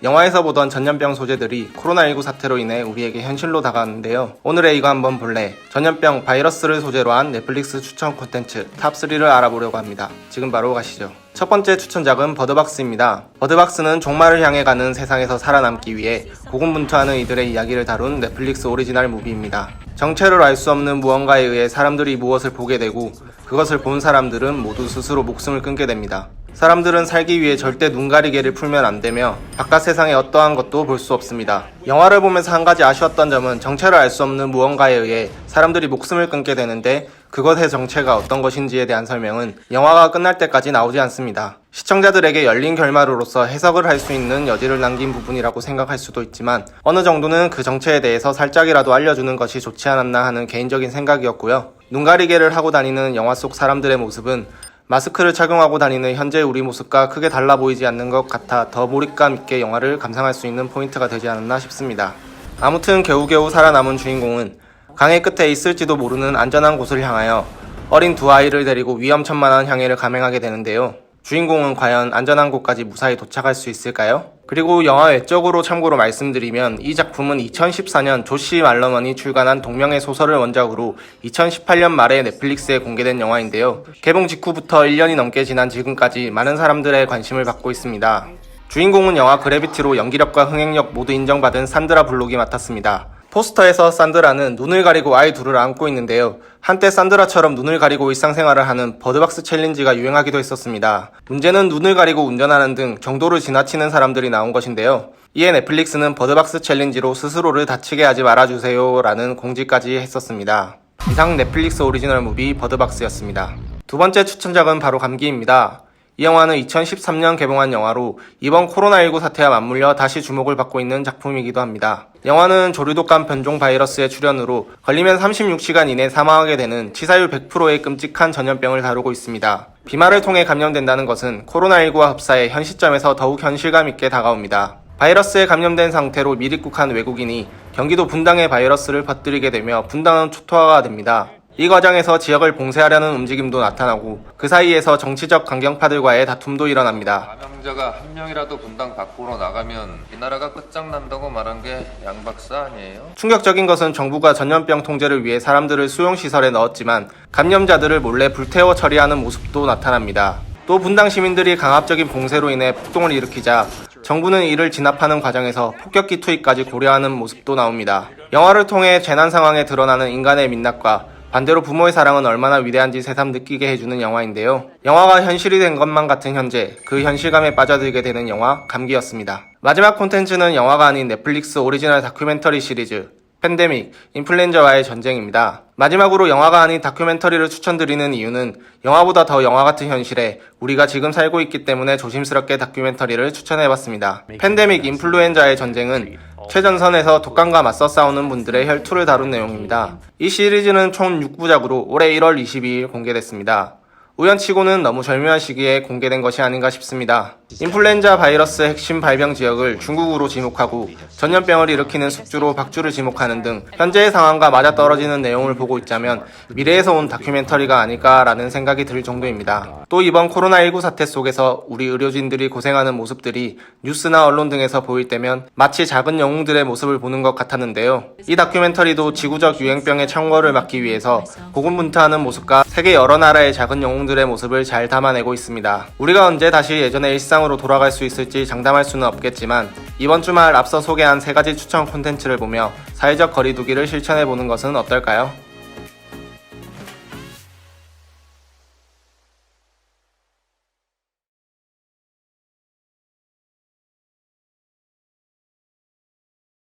영화에서 보던 전염병 소재들이 코로나19 사태로 인해 우리에게 현실로 다가왔는데요. 오늘의 이거 한번 볼래? 전염병 바이러스를 소재로 한 넷플릭스 추천 콘텐츠 탑3를 알아보려고 합니다. 지금 바로 가시죠. 첫 번째 추천작은 버드박스입니다. 버드박스는 종말을 향해 가는 세상에서 살아남기 위해 고군분투하는 이들의 이야기를 다룬 넷플릭스 오리지널 무비입니다. 정체를 알 수 없는 무언가에 의해 사람들이 무엇을 보게 되고 그것을 본 사람들은 모두 스스로 목숨을 끊게 됩니다. 사람들은 살기 위해 절대 눈 가리개를 풀면 안 되며 바깥 세상의 어떠한 것도 볼 수 없습니다. 영화를 보면서 한 가지 아쉬웠던 점은 정체를 알 수 없는 무언가에 의해 사람들이 목숨을 끊게 되는데 그것의 정체가 어떤 것인지에 대한 설명은 영화가 끝날 때까지 나오지 않습니다. 시청자들에게 열린 결말으로서 해석을 할 수 있는 여지를 남긴 부분이라고 생각할 수도 있지만 어느 정도는 그 정체에 대해서 살짝이라도 알려주는 것이 좋지 않았나 하는 개인적인 생각이었고요. 눈 가리개를 하고 다니는 영화 속 사람들의 모습은 마스크를 착용하고 다니는 현재 우리 모습과 크게 달라 보이지 않는 것 같아 더 몰입감 있게 영화를 감상할 수 있는 포인트가 되지 않았나 싶습니다. 아무튼 겨우겨우 살아남은 주인공은 강의 끝에 있을지도 모르는 안전한 곳을 향하여 어린 두 아이를 데리고 위험천만한 항해를 감행하게 되는데요. 주인공은 과연 안전한 곳까지 무사히 도착할 수 있을까요? 그리고 영화 외적으로 참고로 말씀드리면 이 작품은 2014년 조시 말러먼이 출간한 동명의 소설을 원작으로 2018년 말에 넷플릭스에 공개된 영화인데요. 개봉 직후부터 1년이 넘게 지난 지금까지 많은 사람들의 관심을 받고 있습니다. 주인공은 영화 그래비티로 연기력과 흥행력 모두 인정받은 산드라 블록이 맡았습니다. 포스터에서 산드라는 눈을 가리고 아이 둘을 안고 있는데요. 한때 산드라처럼 눈을 가리고 일상생활을 하는 버드박스 챌린지가 유행하기도 했었습니다. 문제는 눈을 가리고 운전하는 등 정도를 지나치는 사람들이 나온 것인데요. 이에 넷플릭스는 버드박스 챌린지로 스스로를 다치게 하지 말아주세요 라는 공지까지 했었습니다. 이상 넷플릭스 오리지널 무비 버드박스였습니다. 두 번째 추천작은 바로 감기입니다. 이 영화는 2013년 개봉한 영화로 이번 코로나19 사태와 맞물려 다시 주목을 받고 있는 작품이기도 합니다. 영화는 조류독감 변종 바이러스의 출현으로 걸리면 36시간 이내 사망하게 되는 치사율 100%의 끔찍한 전염병을 다루고 있습니다. 비말을 통해 감염된다는 것은 코로나19와 흡사해 현 시점에서 더욱 현실감 있게 다가옵니다. 바이러스에 감염된 상태로 미입국한 외국인이 경기도 분당에 바이러스를 퍼뜨리게 되며 분당은 초토화가 됩니다. 이 과정에서 지역을 봉쇄하려는 움직임도 나타나고 그 사이에서 정치적 강경파들과의 다툼도 일어납니다. 감염자가 한 명이라도 분당 밖으로 나가면 이 나라가 끝장난다고 말한 게 양 박사 아니에요? 충격적인 것은 정부가 전염병 통제를 위해 사람들을 수용시설에 넣었지만 감염자들을 몰래 불태워 처리하는 모습도 나타납니다. 또 분당 시민들이 강압적인 봉쇄로 인해 폭동을 일으키자 정부는 이를 진압하는 과정에서 폭격기 투입까지 고려하는 모습도 나옵니다. 영화를 통해 재난 상황에 드러나는 인간의 민낯과 반대로 부모의 사랑은 얼마나 위대한지 새삼 느끼게 해주는 영화인데요. 영화가 현실이 된 것만 같은 현재 그 현실감에 빠져들게 되는 영화 감기였습니다. 마지막 콘텐츠는 영화가 아닌 넷플릭스 오리지널 다큐멘터리 시리즈 팬데믹, 인플루엔자와의 전쟁입니다. 마지막으로 영화가 아닌 다큐멘터리를 추천드리는 이유는 영화보다 더 영화 같은 현실에 우리가 지금 살고 있기 때문에 조심스럽게 다큐멘터리를 추천해봤습니다. 팬데믹, 인플루엔자의 전쟁은 최전선에서 독감과 맞서 싸우는 분들의 혈투를 다룬 내용입니다. 이 시리즈는 총 6부작으로 올해 1월 22일 공개됐습니다. 우연치고는 너무 절묘한 시기에 공개된 것이 아닌가 싶습니다. 인플루엔자 바이러스 핵심 발병 지역을 중국으로 지목하고 전염병을 일으키는 숙주로 박주를 지목하는 등 현재의 상황과 맞아떨어지는 내용을 보고 있자면 미래에서 온 다큐멘터리가 아닐까라는 생각이 들 정도입니다. 또 이번 코로나19 사태 속에서 우리 의료진들이 고생하는 모습들이 뉴스나 언론 등에서 보일 때면 마치 작은 영웅들의 모습을 보는 것 같았는데요. 이 다큐멘터리도 지구적 유행병의 창궐을 막기 위해서 고군분투하는 모습과 세계 여러 나라의 작은 영웅들의 모습을 잘 담아내고 있습니다. 우리가 언제 다시 예전의 일상으로 돌아갈 수 있을지 장담할 수는 없겠지만 이번 주말 앞서 소개한 3가지 추천 콘텐츠를 보며 사회적 거리두기를 실천해보는 것은 어떨까요?